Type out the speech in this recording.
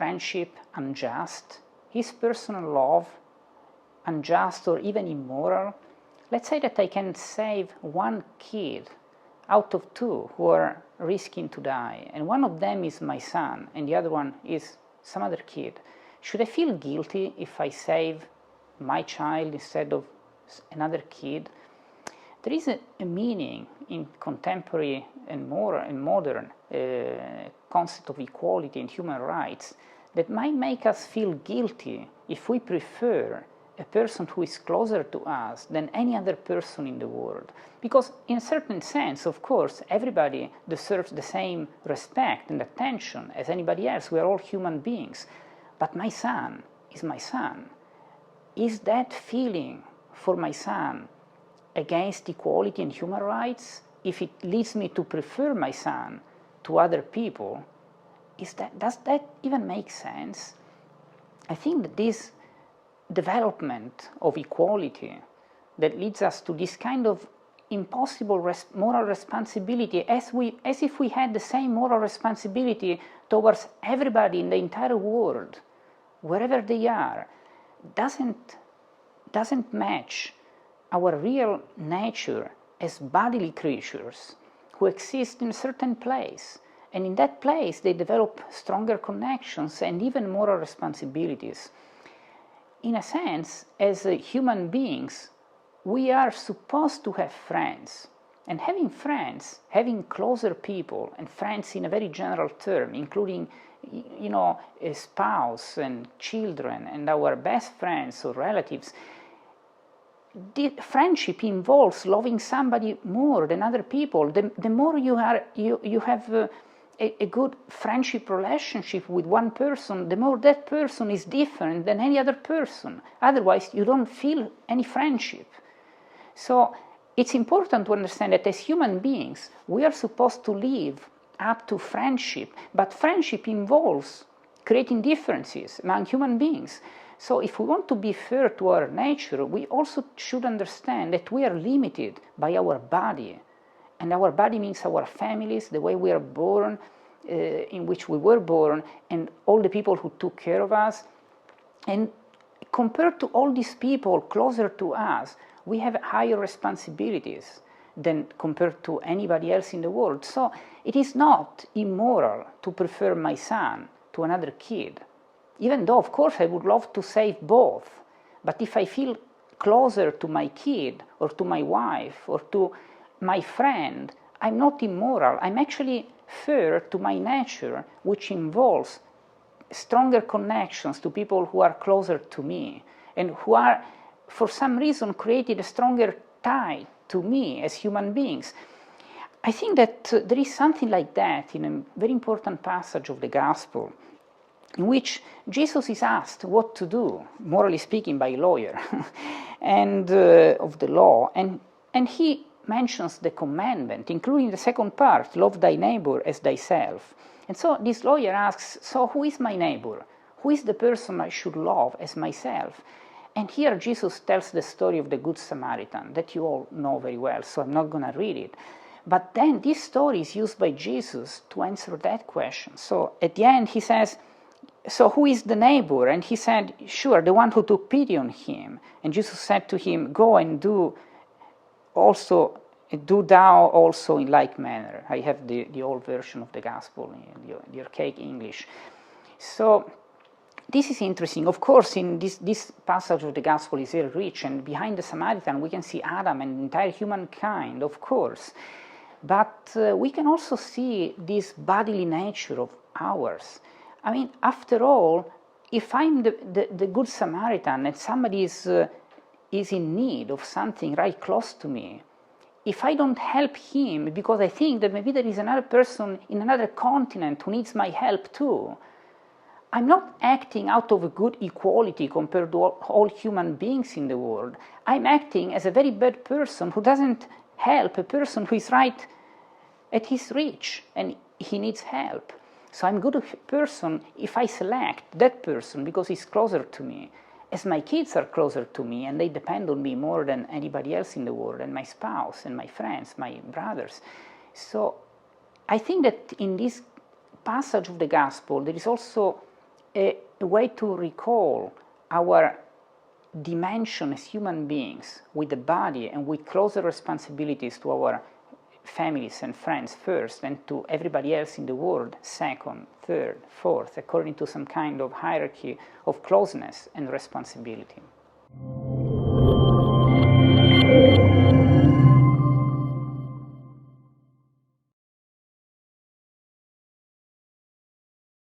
friendship unjust? Is personal love unjust or even immoral? Let's say that I can save one kid out of two who are risking to die, and one of them is my son and the other one is some other kid. Should I feel guilty if I save my child instead of another kid? There is a meaning in contemporary and modern concept of equality and human rights that might make us feel guilty if we prefer a person who is closer to us than any other person in the world. Because in a certain sense, of course, everybody deserves the same respect and attention as anybody else. We are all human beings. But my son is my son. Is that feeling for my son against equality and human rights? If it leads me to prefer my son to other people, does that even make sense? I think that this development of equality that leads us to this kind of impossible moral responsibility, as if we had the same moral responsibility towards everybody in the entire world, wherever they are, doesn't match our real nature as bodily creatures who exist in a certain place. And in that place, they develop stronger connections and even moral responsibilities. In a sense, as human beings, we are supposed to have friends. And having friends, having closer people, and friends in a very general term, including, a spouse and children and our best friends or relatives, the friendship involves loving somebody more than other people. The more you have a good friendship relationship with one person, the more that person is different than any other person. Otherwise, you don't feel any friendship. So it's important to understand that as human beings, we are supposed to live up to friendship, but friendship involves creating differences among human beings. So if we want to be fair to our nature, we also should understand that we are limited by our body. And our body means our families, the way we are born, in which we were born, and all the people who took care of us. And compared to all these people closer to us, we have higher responsibilities than compared to anybody else in the world. So it is not immoral to prefer my son to another kid, even though, of course, I would love to save both. But if I feel closer to my kid or to my wife or to my friend, I'm not immoral. I'm actually fair to my nature, which involves stronger connections to people who are closer to me and who are, for some reason, created a stronger tie to me as human beings. I think that there is something like that in a very important passage of the Gospel, in which Jesus is asked what to do, morally speaking, by a lawyer and of the law, and he mentions the commandment, including the second part, love thy neighbor as thyself. And so this lawyer asks, so who is my neighbor? Who is the person I should love as myself? And here Jesus tells the story of the Good Samaritan that you all know very well, so I'm not going to read it. But then this story is used by Jesus to answer that question. So at the end he says, so who is the neighbor? And he said, sure, the one who took pity on him. And Jesus said to him, go and do thou also in like manner. I have the old version of the Gospel in the archaic English. So this is interesting. Of course, in this passage of the Gospel is very rich, and behind the Samaritan we can see Adam and the entire humankind, of course. But we can also see this bodily nature of ours. I mean, after all, if I'm the Good Samaritan and somebody is in need of something right close to me, if I don't help him because I think that maybe there is another person in another continent who needs my help too, I'm not acting out of a good equality compared to all human beings in the world. I'm acting as a very bad person who doesn't help a person who is right at his reach and he needs help. So I'm a good person if I select that person because he's closer to me, as my kids are closer to me and they depend on me more than anybody else in the world, and my spouse and my friends, my brothers. So I think that in this passage of the Gospel there is also a way to recall our dimension as human beings with the body and with closer responsibilities to our families and friends first, and to everybody else in the world second, third, fourth, according to some kind of hierarchy of closeness and responsibility.